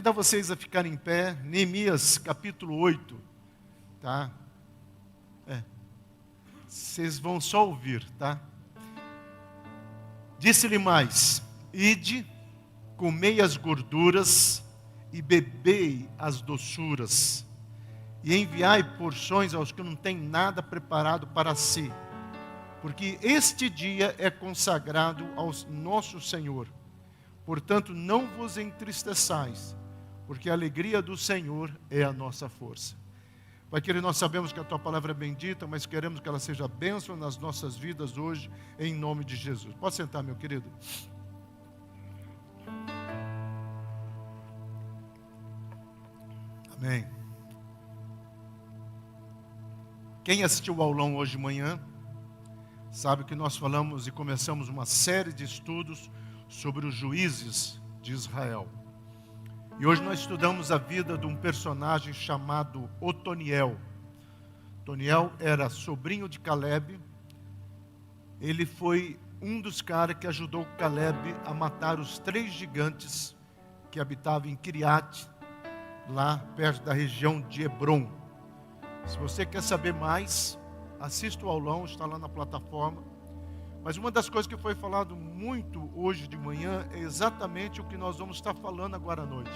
convidar vocês a ficarem em pé, Neemias capítulo 8, tá? Vocês vão só ouvir, tá? Disse-lhe mais: ide, comei as gorduras e bebei as doçuras, e enviai porções aos que não têm nada preparado para si, porque este dia é consagrado ao nosso Senhor. Portanto, não vos entristeçais, porque a alegria do Senhor é a nossa força. Pai querido, nós sabemos que a Tua palavra é bendita, mas queremos que ela seja bênção nas nossas vidas hoje, em nome de Jesus. Pode sentar, meu querido. Amém. Quem assistiu ao aulão hoje de manhã, sabe que nós falamos e começamos uma série de estudos sobre os juízes de Israel. E hoje nós estudamos a vida de um personagem chamado Otoniel. Otoniel era sobrinho de Caleb. Ele foi um dos caras que ajudou Caleb a matar os 3 gigantes que habitavam em Kiriat, lá perto da região de Hebron. Se você quer saber mais, assista o aulão, está lá na plataforma. Mas uma das coisas que foi falado muito hoje de manhã é exatamente o que nós vamos estar falando agora à noite.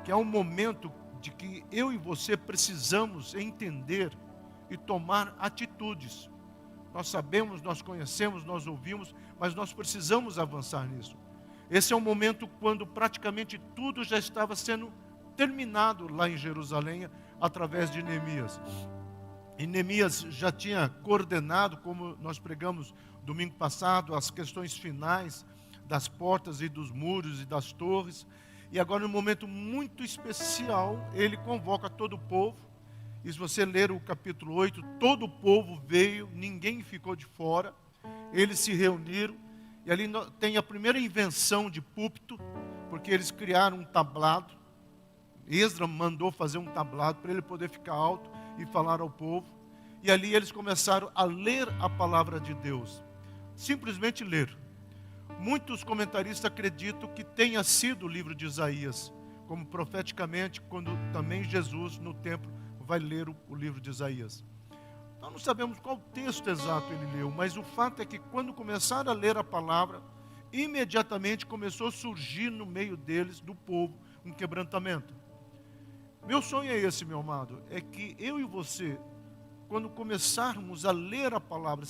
Que é um momento de que eu e você precisamos entender e tomar atitudes. Nós sabemos, nós conhecemos, nós ouvimos, mas nós precisamos avançar nisso. Esse é um momento quando praticamente tudo já estava sendo terminado lá em Jerusalém, através de Neemias. E Neemias já tinha coordenado, como nós pregamos domingo passado, as questões finais das portas e dos muros e das torres. E agora, num momento muito especial, ele convoca todo o povo. E se você ler o capítulo 8, todo o povo veio, ninguém ficou de fora. Eles se reuniram. E ali tem a primeira invenção de púlpito, porque eles criaram um tablado. Esdras mandou fazer um tablado para ele poder ficar alto e falar ao povo. E ali eles começaram a ler a palavra de Deus. Simplesmente ler. Muitos comentaristas acreditam que tenha sido o livro de Isaías, como profeticamente, quando também Jesus no templo vai ler o livro de Isaías. Nós não sabemos qual texto exato ele leu, mas o fato é que quando começaram a ler a palavra, imediatamente começou a surgir no meio deles, do povo, um quebrantamento. Meu sonho é esse, meu amado, é que eu e você, quando começarmos a ler a palavra,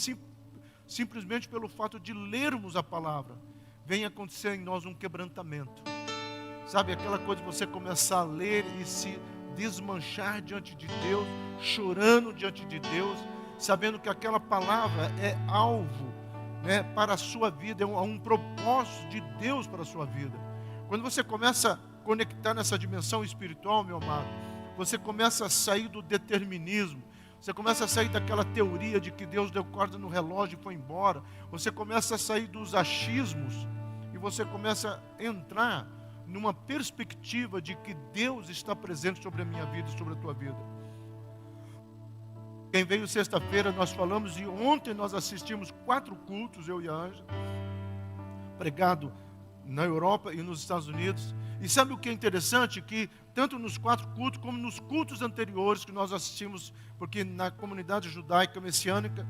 simplesmente pelo fato de lermos a palavra, venha acontecer em nós um quebrantamento. Sabe, aquela coisa de você começar a ler e se desmanchar diante de Deus, chorando diante de Deus, sabendo que aquela palavra é alvo, né, para a sua vida, é um propósito de Deus para a sua vida. Quando você começa a conectar nessa dimensão espiritual, meu amado, você começa a sair do determinismo. Você começa a sair daquela teoria de que Deus deu corda no relógio e foi embora. Você começa a sair dos achismos e você começa a entrar numa perspectiva de que Deus está presente sobre a minha vida e sobre a tua vida. Quem veio sexta-feira nós falamos e ontem nós assistimos 4 cultos, eu e a Ângela, pregado na Europa e nos Estados Unidos. E sabe o que é interessante? Que tanto nos 4 cultos, como nos cultos anteriores que nós assistimos, porque na comunidade judaica messiânica,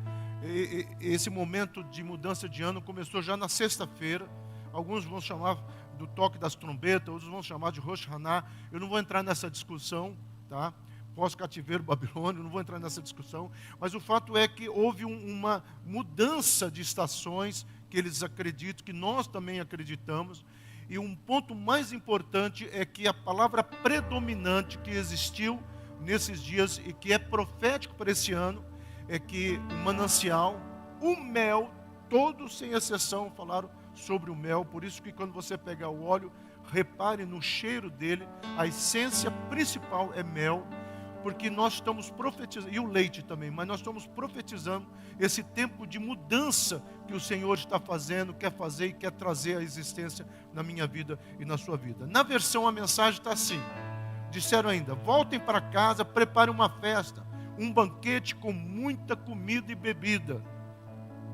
esse momento de mudança de ano começou já na sexta-feira. Alguns vão chamar do toque das trombetas, outros vão chamar de Rosh Hashanah. Eu não vou entrar nessa discussão, tá? Pós-cativeiro babilônio, não vou entrar nessa discussão. Mas o fato é que houve uma mudança de estações que eles acreditam, que nós também acreditamos. E um ponto mais importante é que a palavra predominante que existiu nesses dias e que é profético para esse ano, é que o manancial, o mel, todos sem exceção falaram sobre o mel. Por isso que quando você pegar o óleo, repare no cheiro dele, a essência principal é mel, porque nós estamos profetizando, e o leite também, mas nós estamos profetizando esse tempo de mudança que o Senhor está fazendo, quer fazer e quer trazer à existência na minha vida e na sua vida. Na versão a mensagem está assim, disseram ainda: voltem para casa, preparem uma festa, um banquete com muita comida e bebida.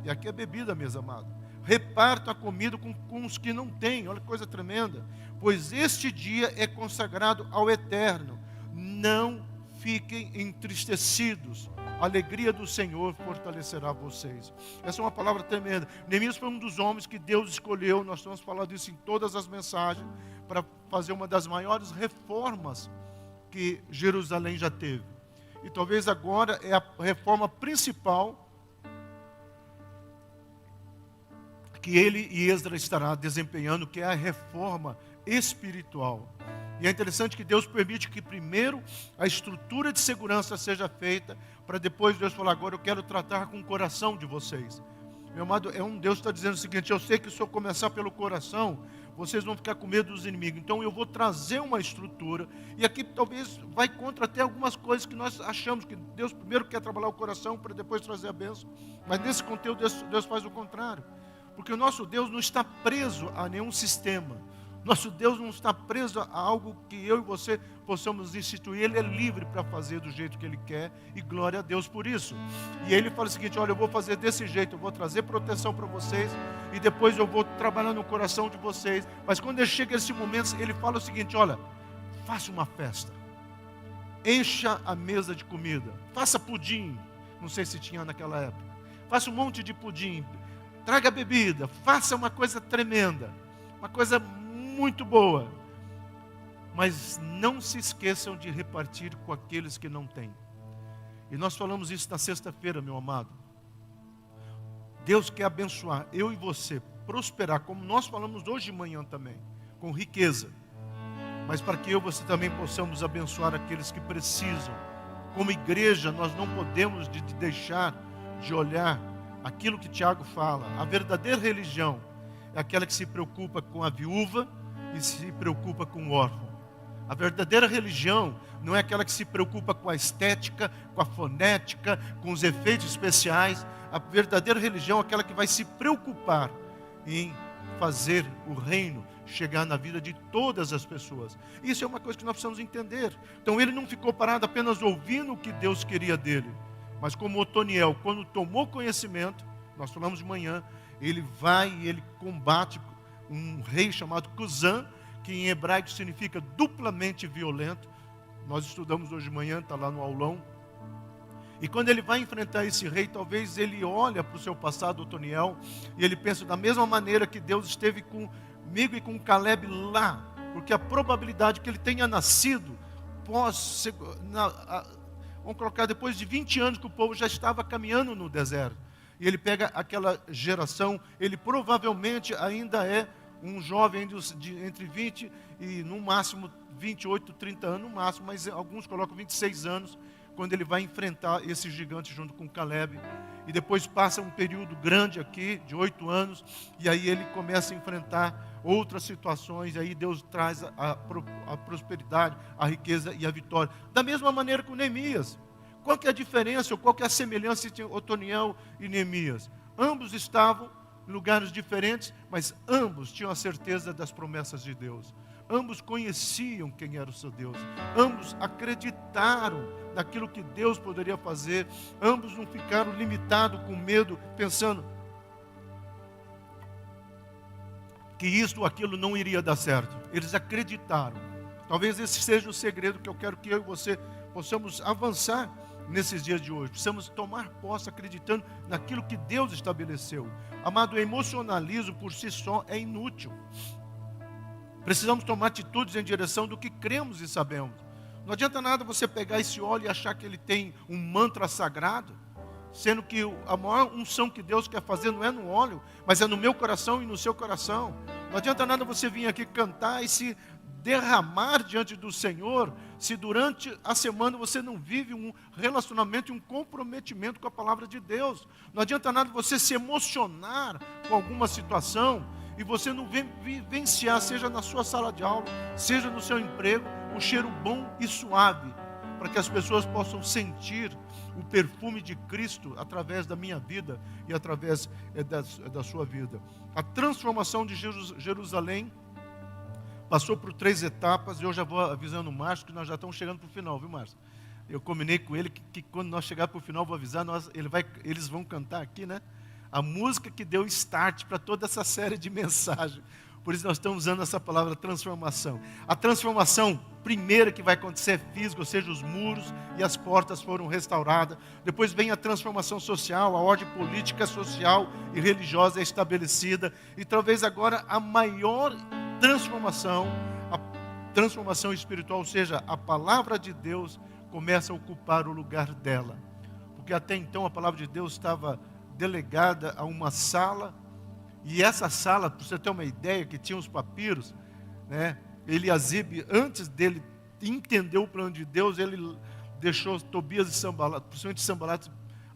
E aqui é bebida, meus amados. Repartam a comida com os que não têm, olha que coisa tremenda. pois este dia é consagrado ao Eterno. Não fiquem entristecidos. A alegria do Senhor fortalecerá vocês. Essa é uma palavra tremenda. Neemias foi um dos homens que Deus escolheu, nós estamos falando isso em todas as mensagens, para fazer uma das maiores reformas que Jerusalém já teve. E talvez agora é a reforma principal que ele e Esdras estará desempenhando, que é a reforma espiritual. E é interessante que Deus permite que primeiro a estrutura de segurança seja feita, para depois Deus falar, agora eu quero tratar com o coração de vocês. Meu amado, Deus está dizendo o seguinte, eu sei que se eu começar pelo coração, vocês vão ficar com medo dos inimigos. Então eu vou trazer uma estrutura, e aqui talvez vai contra até algumas coisas que nós achamos, que Deus primeiro quer trabalhar o coração, para depois trazer a bênção. Mas nesse conteúdo Deus faz o contrário. Porque o nosso Deus não está preso a nenhum sistema. Nosso Deus não está preso a algo que eu e você possamos instituir. Ele é livre para fazer do jeito que Ele quer, e glória a Deus por isso. E Ele fala o seguinte, olha, eu vou fazer desse jeito, eu vou trazer proteção para vocês, e depois eu vou trabalhar no coração de vocês. Mas quando ele chega esse momento, Ele fala o seguinte, olha, faça uma festa, encha a mesa de comida, faça pudim, não sei se tinha naquela época, faça um monte de pudim, traga bebida, faça uma coisa tremenda, uma coisa muito boa, mas não se esqueçam de repartir com aqueles que não têm. E nós falamos isso na sexta-feira, meu amado. Deus quer abençoar eu e você, prosperar, como nós falamos hoje de manhã também, com riqueza, mas para que eu e você também possamos abençoar aqueles que precisam. Como igreja, nós não podemos deixar de olhar aquilo que Tiago fala. A verdadeira religião é aquela que se preocupa com a viúva e se preocupa com o órfão. A verdadeira religião não é aquela que se preocupa com a estética, com a fonética, com os efeitos especiais. A verdadeira religião é aquela que vai se preocupar em fazer o reino chegar na vida de todas as pessoas. Isso é uma coisa que nós precisamos entender. Então ele não ficou parado apenas ouvindo o que Deus queria dele, mas como Otoniel, quando tomou conhecimento, nós falamos de manhã, ele vai e ele combate um rei chamado Cusã, que em hebraico significa duplamente violento. Nós estudamos hoje de manhã, está lá no aulão. E quando ele vai enfrentar esse rei, talvez ele olha para o seu passado, Otoniel, e ele pensa da mesma maneira que Deus esteve comigo e com Caleb lá, porque a probabilidade que ele tenha nascido vamos colocar, depois de 20 anos que o povo já estava caminhando no deserto. E ele pega aquela geração, ele provavelmente ainda é um jovem entre 20 e no máximo 28, 30 anos no máximo, mas alguns colocam 26 anos, quando ele vai enfrentar esse gigante junto com Caleb. E depois passa um período grande aqui, de 8 anos, e aí ele começa a enfrentar outras situações, e aí Deus traz a prosperidade, a riqueza e a vitória. Da mesma maneira com Neemias. Qual que é a diferença, ou qual que é a semelhança entre Otoniel e Neemias? Ambos estavam em lugares diferentes, mas ambos tinham a certeza das promessas de Deus. Ambos conheciam quem era o seu Deus. Ambos acreditaram naquilo que Deus poderia fazer. Ambos não ficaram limitados com medo, pensando que isto ou aquilo não iria dar certo. Eles acreditaram. Talvez esse seja o segredo que eu quero que eu e você possamos avançar nesses dias de hoje. Precisamos tomar posse acreditando naquilo que Deus estabeleceu. Amado, o emocionalismo por si só é inútil. Precisamos tomar atitudes em direção do que cremos e sabemos. Não adianta nada você pegar esse óleo e achar que ele tem um mantra sagrado, sendo que a maior unção que Deus quer fazer não é no óleo, mas é no meu coração e no seu coração. Não adianta nada você vir aqui cantar e se derramar diante do Senhor, se durante a semana você não vive um relacionamento e um comprometimento com a palavra de Deus. Não adianta nada você se emocionar com alguma situação e você não vivenciar, seja na sua sala de aula, seja no seu emprego, um cheiro bom e suave, para que as pessoas possam sentir o perfume de Cristo através da minha vida e através da sua vida. A transformação de Jerusalém passou por 3 etapas, e eu já vou avisando o Márcio que nós já estamos chegando para o final, viu, Márcio? Eu combinei com ele que quando nós chegar para o final, vou avisar, eles vão cantar aqui, né? A música que deu start para toda essa série de mensagens. Por isso nós estamos usando essa palavra transformação. A transformação primeira que vai acontecer é física, ou seja, os muros e as portas foram restauradas. Depois vem a transformação social, a ordem política, social e religiosa é estabelecida. E talvez agora a maior transformação, a transformação espiritual, ou seja, a palavra de Deus começa a ocupar o lugar dela. Porque até então a palavra de Deus estava delegada a uma sala. E essa sala, para você ter uma ideia, que tinha os papiros, né? Eliasibe, antes dele entender o plano de Deus, ele deixou Tobias e Sanbalat, principalmente Sanbalat,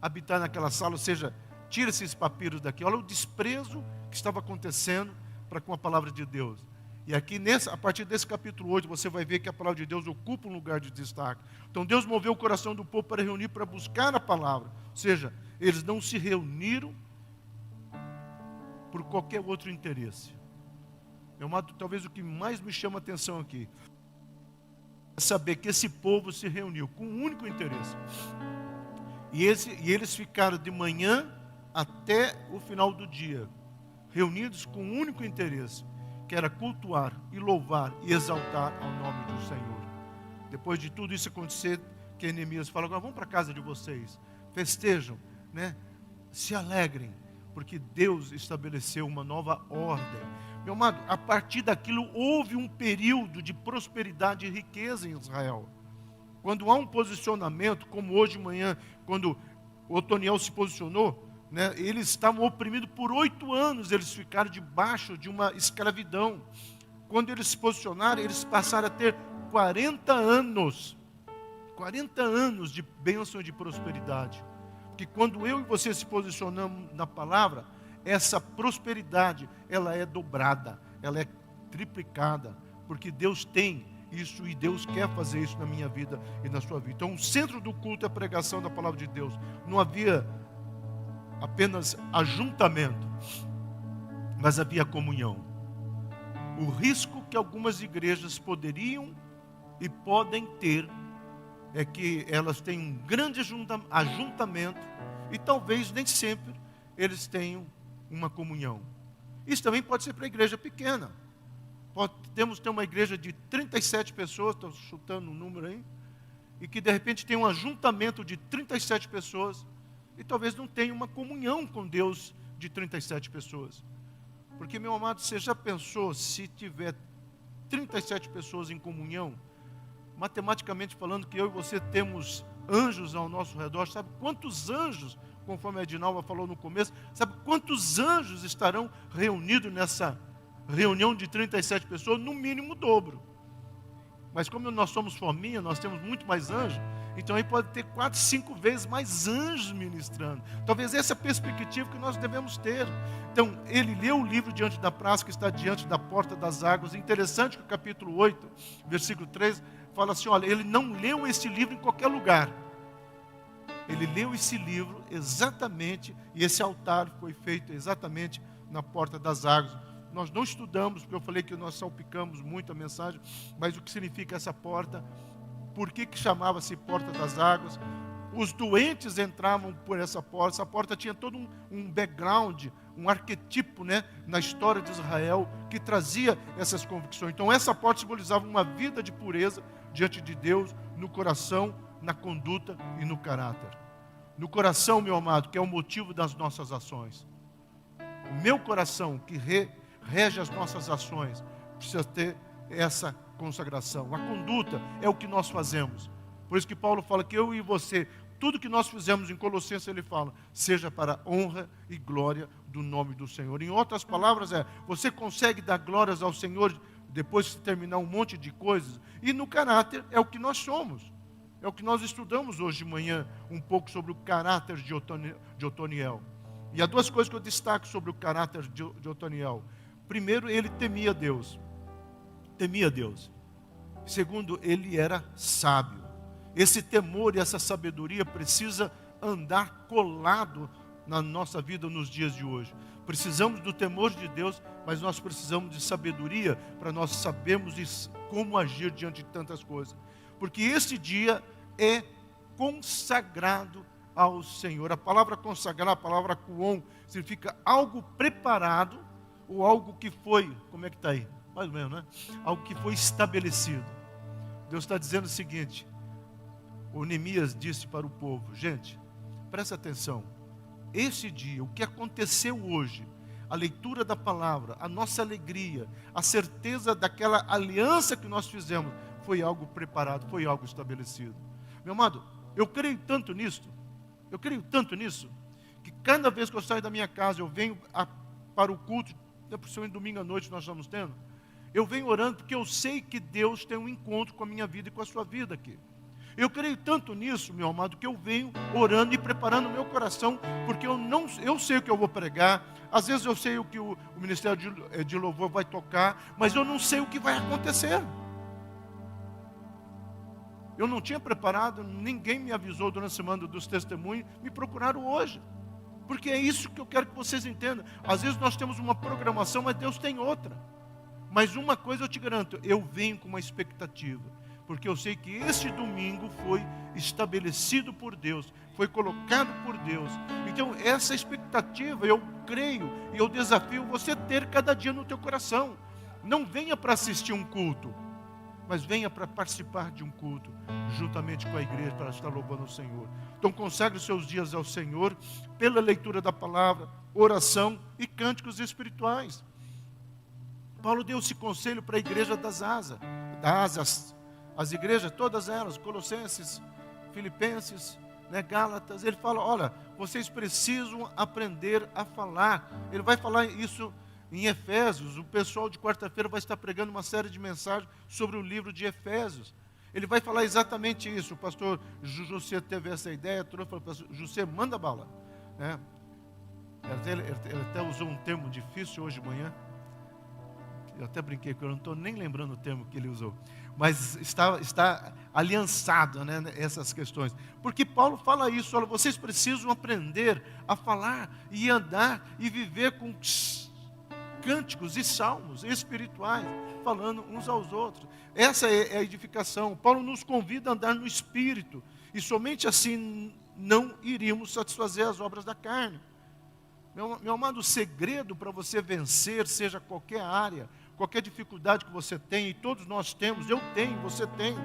habitar naquela sala, ou seja, tira esses papiros daqui. Olha o desprezo que estava acontecendo para com a palavra de Deus. E aqui, a partir desse capítulo 8, você vai ver que a palavra de Deus ocupa um lugar de destaque. Então Deus moveu o coração do povo para reunir, para buscar a palavra. Ou seja, eles não se reuniram por qualquer outro interesse. Meu amado, talvez o que mais me chama a atenção aqui é saber que esse povo se reuniu com um único interesse. E eles ficaram de manhã até o final do dia, reunidos com um único interesse, que era cultuar e louvar e exaltar ao nome do Senhor. Depois de tudo isso acontecer, que Neemias fala: agora vamos para a casa de vocês, festejam, né? Se alegrem, porque Deus estabeleceu uma nova ordem. Meu amado, a partir daquilo houve um período de prosperidade e riqueza em Israel. Quando há um posicionamento, como hoje de manhã, quando o Otoniel se posicionou, né, eles estavam oprimidos por 8 anos, eles ficaram debaixo de uma escravidão. Quando eles se posicionaram, eles passaram a ter 40 anos de bênção e de prosperidade. Que quando eu e você se posicionamos na palavra, essa prosperidade, ela é dobrada, ela é triplicada, porque Deus tem isso e Deus quer fazer isso na minha vida e na sua vida. Então o centro do culto é a pregação da palavra de Deus. Não havia apenas ajuntamento, mas havia comunhão. O risco que algumas igrejas poderiam e podem ter é que elas têm um grande ajuntamento e talvez nem sempre eles tenham uma comunhão. Isso também pode ser para a igreja pequena. Podemos ter uma igreja de 37 pessoas, estou chutando um número aí, e que de repente tem um ajuntamento de 37 pessoas e talvez não tenha uma comunhão com Deus de 37 pessoas. Porque, meu amado, você já pensou se tiver 37 pessoas em comunhão? Matematicamente falando, que eu e você temos anjos ao nosso redor. Sabe quantos anjos, conforme a Edinalva falou no começo, sabe quantos anjos estarão reunidos nessa reunião de 37 pessoas? No mínimo o dobro. Mas como nós somos forminha, nós temos muito mais anjos, então aí pode ter 4, 5 vezes mais anjos ministrando. Talvez essa é a perspectiva que nós devemos ter. Então, ele leu o livro diante da praça que está diante da porta das águas. Interessante que o capítulo 8, versículo 3, fala assim: olha, ele não leu esse livro em qualquer lugar. Ele leu esse livro exatamente, e esse altar foi feito exatamente na porta das águas. Nós não estudamos, porque eu falei que nós salpicamos muito a mensagem, mas o que significa essa porta? Por que chamava-se porta das águas? Os doentes entravam por essa porta tinha todo um background, um arquetipo, né, na história de Israel, que trazia essas convicções. Então essa porta simbolizava uma vida de pureza diante de Deus, no coração, na conduta e no caráter. No coração, meu amado, que é o motivo das nossas ações. O meu coração, que rege as nossas ações, precisa ter essa consagração. A conduta é o que nós fazemos. Por isso que Paulo fala que eu e você, tudo que nós fizemos em Colossenses, ele fala, seja para a honra e glória do nome do Senhor. Em outras palavras, você consegue dar glórias ao Senhor depois de terminar um monte de coisas. E no caráter é o que nós somos. É o que nós estudamos hoje de manhã, um pouco sobre o caráter de Otoniel. E há 2 coisas que eu destaco sobre o caráter de Otoniel. Primeiro, ele temia Deus. Temia Deus. Segundo, ele era sábio. Esse temor e essa sabedoria precisa andar colado na nossa vida nos dias de hoje. Precisamos do temor de Deus, mas nós precisamos de sabedoria para nós sabermos como agir diante de tantas coisas. Porque este dia é consagrado ao Senhor. A palavra consagrar, a palavra kuon, significa algo preparado, ou algo que foi, como é que está aí? Mais ou menos, né? Algo que foi estabelecido. Deus está dizendo o seguinte, o Neemias disse para o povo, gente, presta atenção, esse dia, o que aconteceu hoje, a leitura da palavra, a nossa alegria, a certeza daquela aliança que nós fizemos, foi algo preparado, foi algo estabelecido. Meu amado, eu creio tanto nisso, que cada vez que eu saio da minha casa, eu venho para o culto, principalmente domingo à noite nós estamos tendo, eu venho orando porque eu sei que Deus tem um encontro com a minha vida e com a sua vida aqui. Eu creio tanto nisso, meu amado, que eu venho orando e preparando o meu coração, porque eu sei o que eu vou pregar, às vezes eu sei o que o Ministério de Louvor vai tocar, mas eu não sei o que vai acontecer. Eu não tinha preparado, ninguém me avisou durante a semana dos testemunhos, me procuraram hoje. Porque é isso que eu quero que vocês entendam. Às vezes nós temos uma programação, mas Deus tem outra. Mas uma coisa eu te garanto, eu venho com uma expectativa. Porque eu sei que esse domingo foi estabelecido por Deus, foi colocado por Deus. Então essa expectativa eu creio e eu desafio você ter cada dia no teu coração. Não venha para assistir um culto, mas venha para participar de um culto, juntamente com a igreja, para estar louvando o Senhor. Então consagre os seus dias ao Senhor, pela leitura da palavra, oração e cânticos espirituais. Paulo deu esse conselho para a igreja das Ásias, as igrejas, todas elas, Colossenses, Filipenses, Gálatas, ele fala, olha, vocês precisam aprender a falar. Ele vai falar isso em Efésios. O pessoal de quarta-feira vai estar pregando uma série de mensagens sobre o livro de Efésios. Ele vai falar exatamente isso. O pastor José teve essa ideia, falou, José, manda bala. Ele até usou um termo difícil hoje de manhã. Eu até brinquei que eu não estou nem lembrando o termo que ele usou. Mas está aliançado, essas questões. Porque Paulo fala isso, olha, vocês precisam aprender a falar e andar e viver com cânticos e salmos espirituais, falando uns aos outros. Essa é a edificação. Paulo nos convida a andar no Espírito, e somente assim não iríamos satisfazer as obras da carne. Meu amado, o segredo para você vencer, seja qualquer área, qualquer dificuldade que você tem, e todos nós temos, eu tenho, você tem.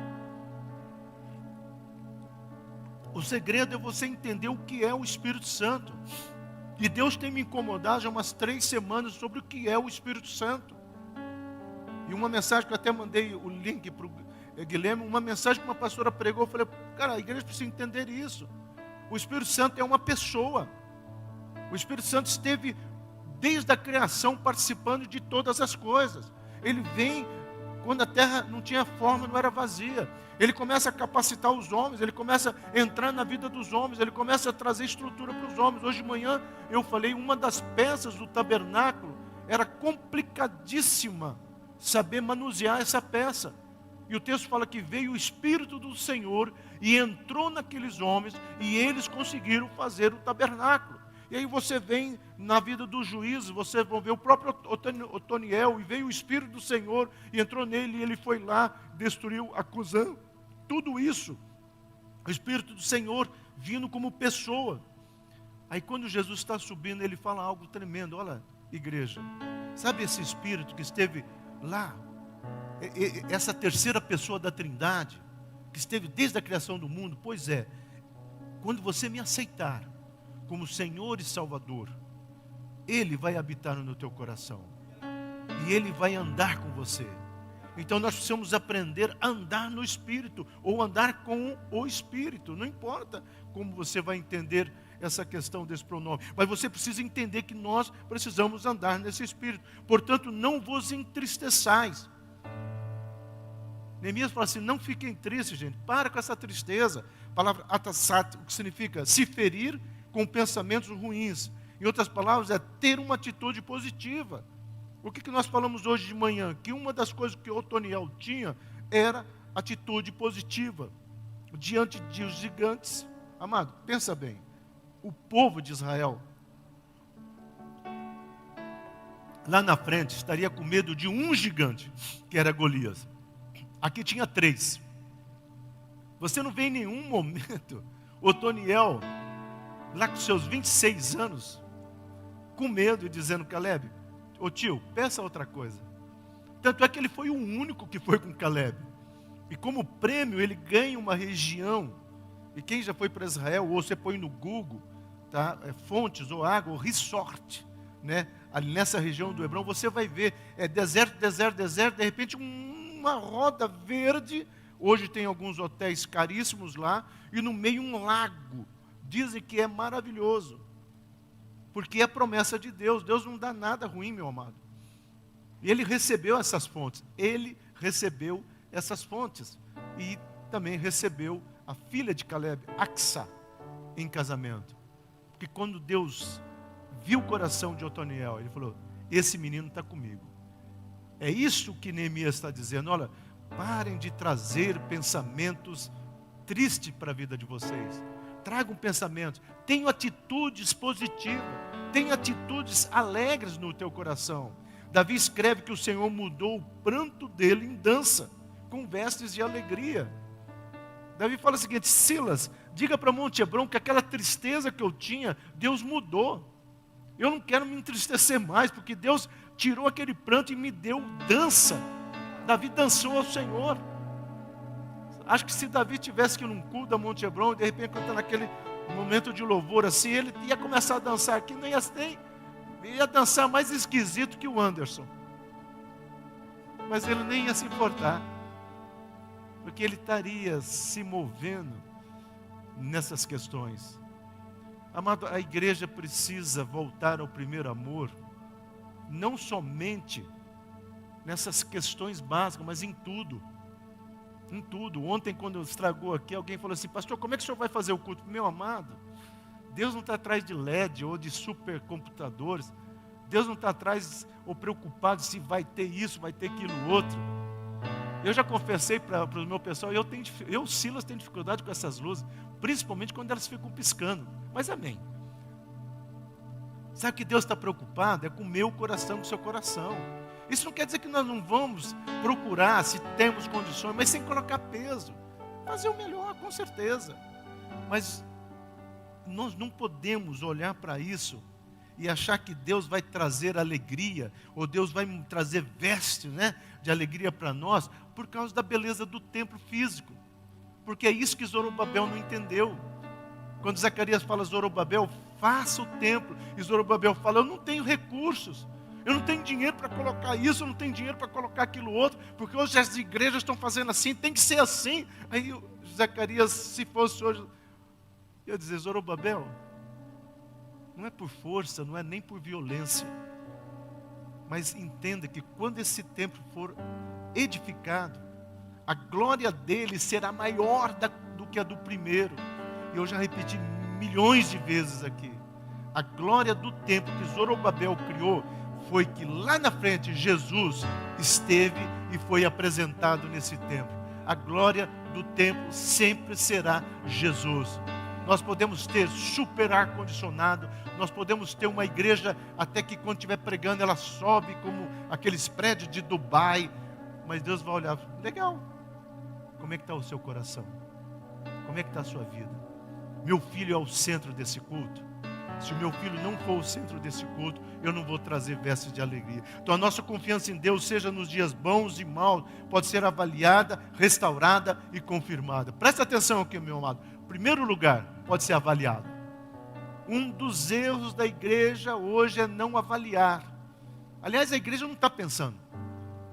O segredo é você entender o que é o Espírito Santo. E Deus tem me incomodado já umas 3 semanas sobre o que é o Espírito Santo. E uma mensagem que eu até mandei o link para o Guilherme, uma mensagem que uma pastora pregou, eu falei, cara, a igreja precisa entender isso. O Espírito Santo é uma pessoa. O Espírito Santo esteve desde a criação participando de todas as coisas. Ele vem quando a terra não tinha forma, não era vazia. Ele começa a capacitar os homens, ele começa a entrar na vida dos homens, ele começa a trazer estrutura para os homens. Hoje de manhã eu falei, uma das peças do tabernáculo era complicadíssima saber manusear essa peça. E o texto fala que veio o Espírito do Senhor e entrou naqueles homens e eles conseguiram fazer o tabernáculo. E aí você vem na vida dos juízes, você vai ver o próprio Otoniel, e veio o Espírito do Senhor, e entrou nele, e ele foi lá, destruiu acusando. Tudo isso, o Espírito do Senhor vindo como pessoa. Aí quando Jesus está subindo, ele fala algo tremendo, olha, igreja, sabe esse Espírito que esteve lá, essa terceira pessoa da Trindade, que esteve desde a criação do mundo? Pois é, quando você me aceitar como Senhor e Salvador, Ele vai habitar no teu coração, e Ele vai andar com você. Então nós precisamos aprender a andar no Espírito, ou andar com o Espírito. Não importa como você vai entender essa questão desse pronome, mas você precisa entender que nós precisamos andar nesse Espírito. Portanto, não vos entristeçais. Neemias fala assim, não fiquem tristes, gente, para com essa tristeza. A palavra atassat, o que significa se ferir com pensamentos ruins. Em outras palavras, é ter uma atitude positiva. O que nós falamos hoje de manhã? Que uma das coisas que Otoniel tinha era atitude positiva diante de os gigantes. Amado, pensa bem, o povo de Israel lá na frente estaria com medo de um gigante, que era Golias. Aqui tinha 3. Você não vê em nenhum momento Otoniel, lá com seus 26 anos, com medo e dizendo, Caleb, ô tio, peça outra coisa. Tanto é que ele foi o único que foi com Caleb. E como prêmio ele ganha uma região. E quem já foi para Israel, ou você põe no Google, tá? Fontes ou água, ou resort, né? Ali nessa região do Hebron, você vai ver, deserto, deserto, deserto, de repente uma roda verde. Hoje tem alguns hotéis caríssimos lá, e no meio um lago. Dizem que é maravilhoso, porque é promessa de Deus. Deus não dá nada ruim, meu amado. E ele recebeu essas fontes. Ele recebeu essas fontes. E também recebeu a filha de Caleb, Axa, em casamento. Porque quando Deus viu o coração de Otoniel, ele falou, esse menino está comigo. É isso que Neemias está dizendo. Olha, parem de trazer pensamentos tristes para a vida de vocês. Tragam pensamentos. Tenham atitudes positivas. Tenham atitudes alegres no teu coração. Davi escreve que o Senhor mudou o pranto dele em dança, com vestes de alegria. Davi fala o seguinte, Silas, diga para Monte Hebron que aquela tristeza que eu tinha, Deus mudou. Eu não quero me entristecer mais, porque Deus tirou aquele pranto e me deu dança. Davi dançou ao Senhor. Acho que se Davi tivesse que ir num culto da Monte Hebron, de repente quando está naquele momento de louvor assim, ele ia começar a dançar aqui, não ia nem... ia dançar mais esquisito que o Anderson. Mas ele nem ia se importar, porque ele estaria se movendo nessas questões. Amado, a igreja precisa voltar ao primeiro amor, não somente nessas questões básicas, mas em tudo. Em tudo. Ontem, quando estragou aqui, alguém falou assim, pastor, como é que o senhor vai fazer o culto? Meu amado, Deus não está atrás de LED ou de supercomputadores. Deus não está atrás ou preocupado se vai ter isso, vai ter aquilo outro. Eu já confessei para o meu pessoal, eu, Silas, tenho dificuldade com essas luzes, principalmente quando elas ficam piscando. Mas amém. Sabe que Deus está preocupado? É com o meu coração, com o seu coração. Isso não quer dizer que nós não vamos procurar, se temos condições, mas sem colocar peso. Fazer o melhor, com certeza. Mas nós não podemos olhar para isso e achar que Deus vai trazer alegria, ou Deus vai trazer vestes, né, de alegria para nós, por causa da beleza do templo físico. Porque é isso que Zorobabel não entendeu. Quando Zacarias fala, Zorobabel, faça o templo. E Zorobabel fala, eu não tenho recursos. Eu não tenho dinheiro para colocar isso, eu não tenho dinheiro para colocar aquilo outro, porque hoje as igrejas estão fazendo assim, tem que ser assim. Aí Zacarias, se fosse hoje, eu ia dizer, Zorobabel, não é por força, não é nem por violência, mas entenda que quando esse templo for edificado, a glória dele será maior do que a do primeiro. E eu já repeti milhões de vezes aqui, a glória do templo que Zorobabel criou, foi que lá na frente Jesus esteve e foi apresentado nesse templo. A glória do templo sempre será Jesus. Nós podemos ter super ar-condicionado, nós podemos ter uma igreja até que quando estiver pregando ela sobe como aqueles prédios de Dubai, mas Deus vai olhar, legal, como é que está o seu coração? Como é que está a sua vida? Meu filho é o centro desse culto? Se o meu filho não for o centro desse culto, eu não vou trazer vestes de alegria. Então a nossa confiança em Deus, seja nos dias bons e maus, pode ser avaliada, restaurada e confirmada. Presta atenção aqui, meu amado. Primeiro lugar, pode ser avaliado. Um dos erros da igreja hoje é não avaliar. Aliás, a igreja não está pensando.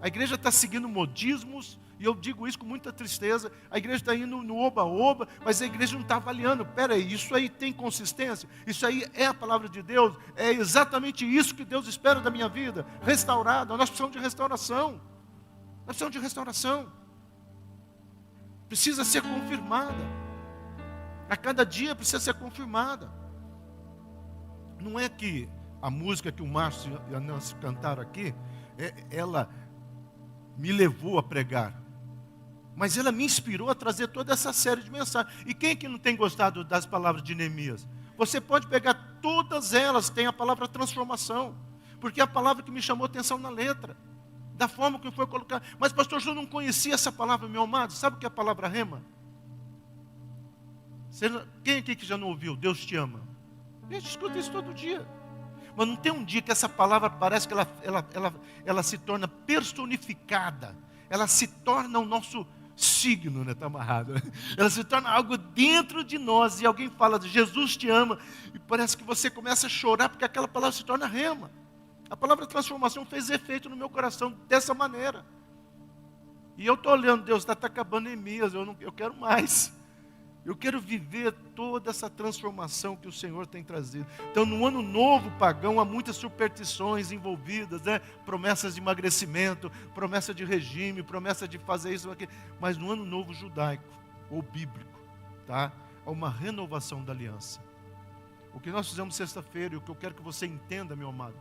A igreja está seguindo modismos, e eu digo isso com muita tristeza. A igreja está indo no oba-oba, mas a igreja não está avaliando. Espera aí, isso aí tem consistência? Isso aí é a palavra de Deus? É exatamente isso que Deus espera da minha vida? Restaurada. Nós precisamos de restauração. Nós precisamos de restauração. Precisa ser confirmada. A cada dia precisa ser confirmada. Não é que a música que o Márcio e a Nancy cantaram aqui, ela me levou a pregar. Mas ela me inspirou a trazer toda essa série de mensagens. E quem é que não tem gostado das palavras de Neemias? Você pode pegar todas elas, tem a palavra transformação. Porque é a palavra que me chamou a atenção na letra. Da forma que foi colocada. Mas pastor, eu não conhecia essa palavra, meu amado. Sabe o que é a palavra rema? Quem aqui que já não ouviu? Deus te ama. A gente escuta isso todo dia. Mas não tem um dia que essa palavra parece que ela se torna personificada. Ela se torna o nosso signo, né? Está amarrado. Ela se torna algo dentro de nós. E alguém fala, Jesus te ama. E parece que você começa a chorar porque aquela palavra se torna rema. A palavra transformação fez efeito no meu coração dessa maneira. E eu estou olhando, Deus, está acabando Neemias, eu quero mais. Eu quero viver toda essa transformação que o Senhor tem trazido. Então, no ano novo pagão, há muitas superstições envolvidas, né? Promessas de emagrecimento, promessa de regime, promessa de fazer isso, aquilo. Mas no ano novo judaico, ou bíblico, tá? Há uma renovação da aliança. O que nós fizemos sexta-feira, e o que eu quero que você entenda, meu amado,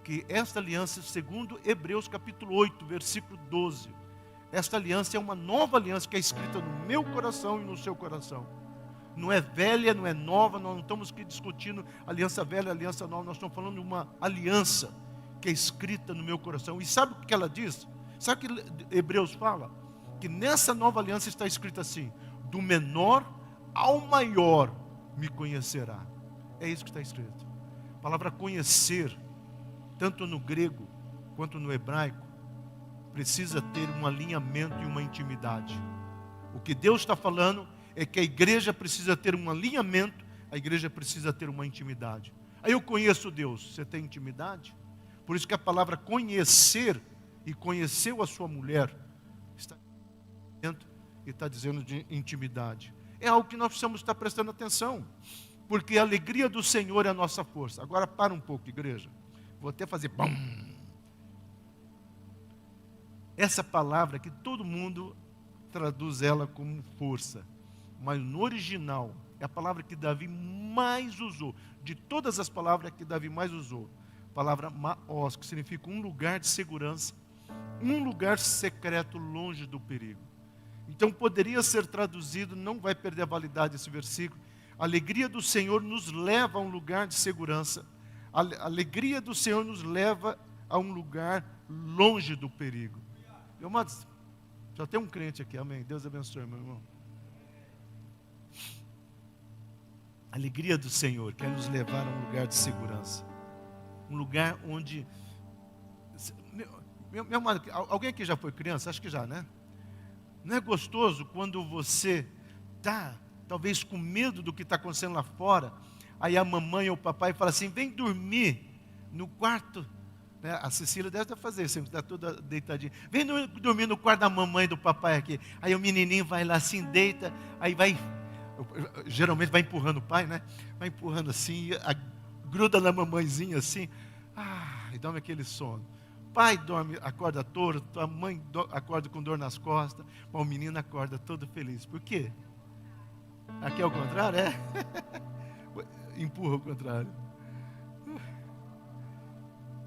que esta aliança, segundo Hebreus capítulo 8, versículo 12, esta aliança é uma nova aliança que é escrita no meu coração e no seu coração. Não é velha, não é nova, nós não estamos aqui discutindo aliança velha, aliança nova, nós estamos falando de uma aliança que é escrita no meu coração. E sabe o que ela diz? Sabe o que Hebreus fala? Que nessa nova aliança está escrito assim: do menor ao maior me conhecerá. É isso que está escrito. A palavra conhecer, tanto no grego quanto no hebraico, precisa ter um alinhamento e uma intimidade. O que Deus está falando é que a igreja precisa ter um alinhamento, a igreja precisa ter uma intimidade. Aí eu conheço Deus, você tem intimidade? Por isso que a palavra conhecer, e conheceu a sua mulher, está dentro e está dizendo de intimidade. É algo que nós precisamos estar prestando atenção, porque a alegria do Senhor é a nossa força. Agora para um pouco, igreja. Vou até fazer bum. Essa palavra que todo mundo traduz ela como força, mas no original é a palavra que Davi mais usou, de todas as palavras que Davi mais usou, a palavra maos, que significa um lugar de segurança, um lugar secreto longe do perigo. Então poderia ser traduzido, não vai perder a validade esse versículo, a alegria do Senhor nos leva a um lugar de segurança, a alegria do Senhor nos leva a um lugar longe do perigo. Meu amado, só tem um crente aqui, amém. Deus abençoe, meu irmão. A alegria do Senhor quer nos levar a um lugar de segurança. Um lugar onde... Meu amado, alguém aqui já foi criança? Acho que já, né? Não é gostoso quando você está, talvez com medo do que está acontecendo lá fora, aí a mamãe ou o papai fala assim, vem dormir no quarto. A Cecília deve fazer, sempre está toda deitadinha. Vem dormir no quarto da mamãe e do papai aqui. Aí o menininho vai lá assim, deita, aí vai, geralmente vai empurrando o pai, né? Vai empurrando assim, gruda na mamãezinha assim, e dorme aquele sono. Pai dorme, acorda torto, a mãe acorda com dor nas costas, mas o menino acorda todo feliz. Por quê? Aqui é o contrário, é? Empurra o contrário.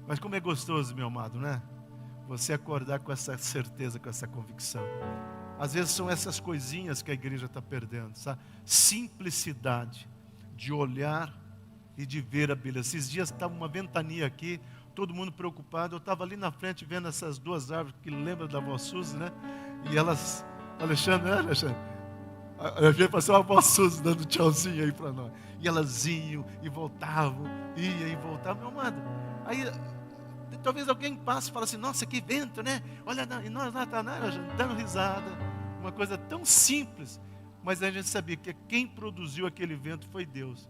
Mas como é gostoso, meu amado, né? Você acordar com essa certeza, com essa convicção. Às vezes são essas coisinhas que a igreja está perdendo, sabe? Simplicidade de olhar e de ver a beleza. Esses dias estava uma ventania aqui, todo mundo preocupado. Eu estava ali na frente vendo essas duas árvores que lembram da avó Suzy, né? E elas, Alexandre, né, Alexandre? A gente passou a avó Suzy dando tchauzinho aí para nós. E elas iam e voltavam, ia e voltavam, meu amado. Aí talvez alguém passe e fale assim, nossa, que vento, né? Olha, e nós lá dando risada. Uma coisa tão simples, mas a gente sabia que quem produziu aquele vento foi Deus.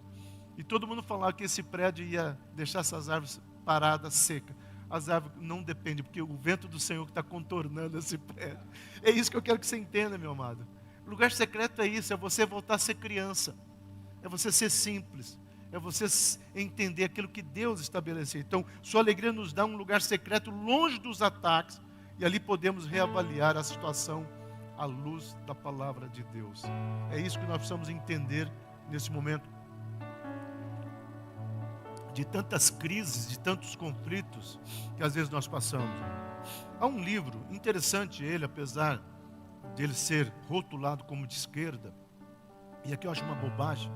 E todo mundo falava que esse prédio ia deixar essas árvores paradas, secas. As árvores não dependem, porque o vento do Senhor que está contornando esse prédio. É isso que eu quero que você entenda, meu amado. O lugar secreto é isso, é você voltar a ser criança. É você ser simples. É você entender aquilo que Deus estabeleceu. Então, sua alegria nos dá um lugar secreto, longe dos ataques. E ali podemos reavaliar a situação à luz da palavra de Deus. É isso que nós precisamos entender nesse momento. De tantas crises, de tantos conflitos que às vezes nós passamos. Há um livro interessante, ele, apesar dele ser rotulado como de esquerda, e aqui eu acho uma bobagem,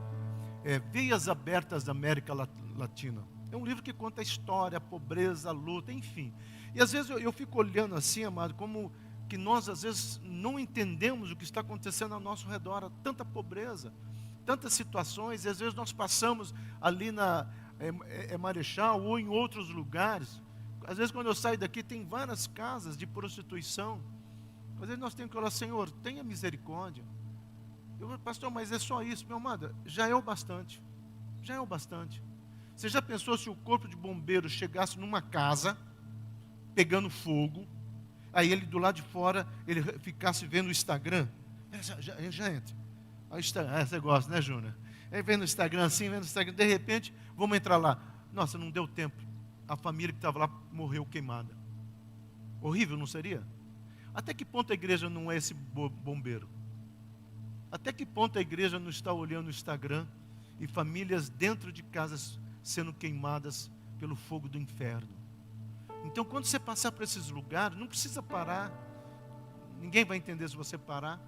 Veias Abertas da América Latina. É um livro que conta a história, a pobreza, a luta, enfim. E às vezes eu fico olhando assim, amado, como que nós às vezes não entendemos o que está acontecendo ao nosso redor, tanta pobreza, tantas situações, e às vezes nós passamos ali é Marechal ou em outros lugares. Às vezes quando eu saio daqui tem várias casas de prostituição. Às vezes nós temos que falar, Senhor, tenha misericórdia. Pastor, mas é só isso, meu amado, já é o bastante. Já é o bastante. Você já pensou se o corpo de bombeiro chegasse numa casa, pegando fogo, aí ele do lado de fora, ele ficasse vendo o Instagram? Já entra. Você gosta, né, Júnior? Aí vendo o Instagram assim, vendo o Instagram, de repente, vamos entrar lá. Nossa, não deu tempo. A família que estava lá morreu queimada. Horrível, não seria? Até que ponto a igreja não é esse bombeiro? Até que ponto a igreja não está olhando o Instagram e famílias dentro de casas sendo queimadas pelo fogo do inferno? Então, quando você passar por esses lugares, não precisa parar. Ninguém vai entender se você parar.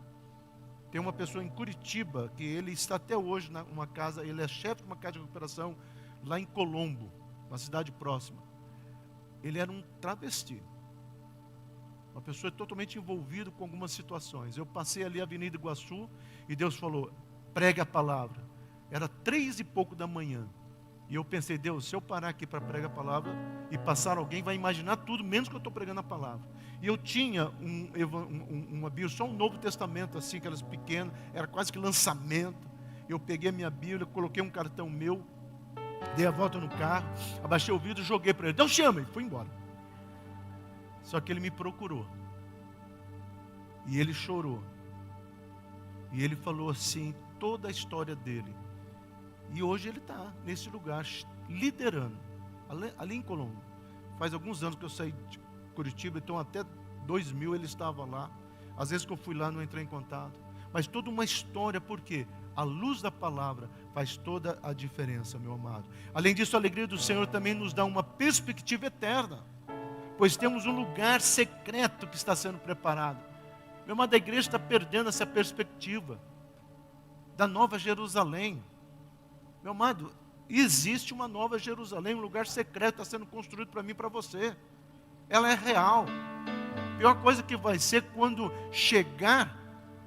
Tem uma pessoa em Curitiba, que ele está até hoje numa casa, ele é chefe de uma casa de recuperação lá em Colombo, uma cidade próxima. Ele era um travesti. Uma pessoa totalmente envolvida com algumas situações. Eu passei ali a Avenida Iguaçu e Deus falou, prega a palavra. Era 3 e pouco da manhã. E eu pensei, Deus, se eu parar aqui para pregar a palavra e passar alguém, vai imaginar tudo, menos que eu estou pregando a palavra. E eu tinha uma Bíblia, só um Novo Testamento, assim, aquelas pequenas, era quase que lançamento. Eu peguei a minha Bíblia, coloquei um cartão meu, dei a volta no carro, abaixei o vidro, joguei para ele. Então chama, e fui embora. Só que ele me procurou. E ele chorou. E ele falou assim, toda a história dele. E hoje ele está nesse lugar, liderando, ali em Colombo. Faz alguns anos que eu saí de Curitiba, então até 2000 ele estava lá. Às vezes que eu fui lá, não entrei em contato. Mas toda uma história, porque a luz da palavra faz toda a diferença, meu amado. Além disso, a alegria do Senhor também nos dá uma perspectiva eterna. Pois temos um lugar secreto que está sendo preparado. Meu amado, a igreja está perdendo essa perspectiva da Nova Jerusalém. Meu amado, existe uma Nova Jerusalém, um lugar secreto está sendo construído para mim e para você. Ela é real. A pior coisa que vai ser quando chegar,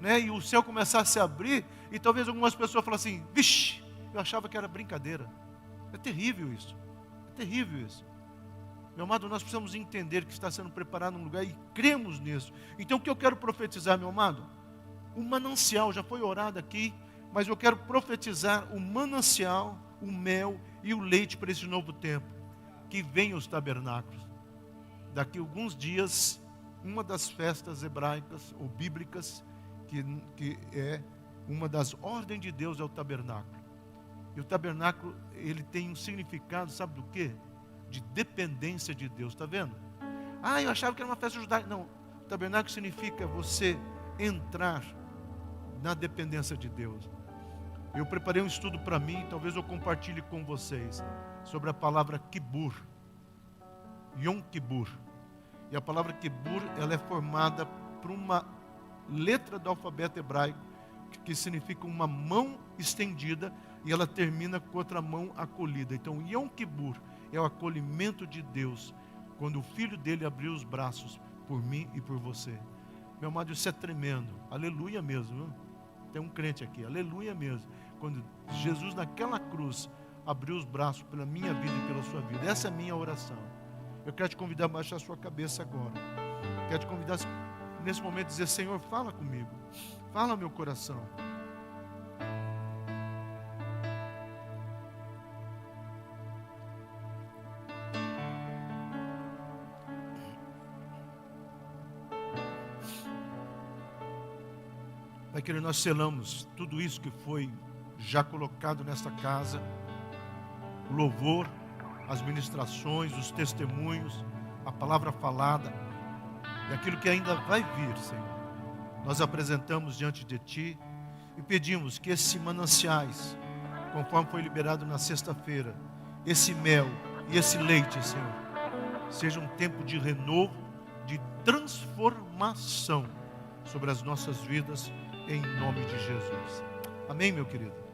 né, e o céu começar a se abrir, e talvez algumas pessoas falem assim, vixe, eu achava que era brincadeira. É terrível isso. É terrível isso. Meu amado, nós precisamos entender que está sendo preparado um lugar e cremos nisso. Então o que eu quero profetizar, meu amado? O manancial, já foi orado aqui, mas eu quero profetizar o manancial, o mel e o leite para esse novo tempo. Que venham os tabernáculos. Daqui a alguns dias, uma das festas hebraicas ou bíblicas, que é uma das ordens de Deus, é o tabernáculo. E o tabernáculo, ele tem um significado, sabe do quê? De dependência de Deus, está vendo? Ah, eu achava que era uma festa judaica. Não, o tabernáculo significa você entrar na dependência de Deus. Eu preparei um estudo para mim, talvez eu compartilhe com vocês, sobre a palavra Kibbur, Yom Kippur. E a palavra Kibbur, ela é formada por uma letra do alfabeto hebraico, que significa uma mão estendida, e ela termina com outra mão acolhida. Então, Yom Kippur é o acolhimento de Deus, quando o Filho dele abriu os braços por mim e por você. Meu amado, isso é tremendo, aleluia mesmo, viu? Tem um crente aqui, aleluia mesmo. Quando Jesus naquela cruz abriu os braços pela minha vida e pela sua vida. Essa é a minha oração. Eu quero te convidar a baixar a sua cabeça agora. Quero te convidar nesse momento a dizer, Senhor, fala comigo. Fala ao meu coração. Pai querido, nós selamos tudo isso que foi já colocado nesta casa, o louvor, as ministrações, os testemunhos, a palavra falada, e aquilo que ainda vai vir, Senhor. Nós apresentamos diante de Ti e pedimos que esses mananciais, conforme foi liberado na sexta-feira, esse mel e esse leite, Senhor, seja um tempo de renovo, de transformação sobre as nossas vidas, em nome de Jesus. Amém, meu querido?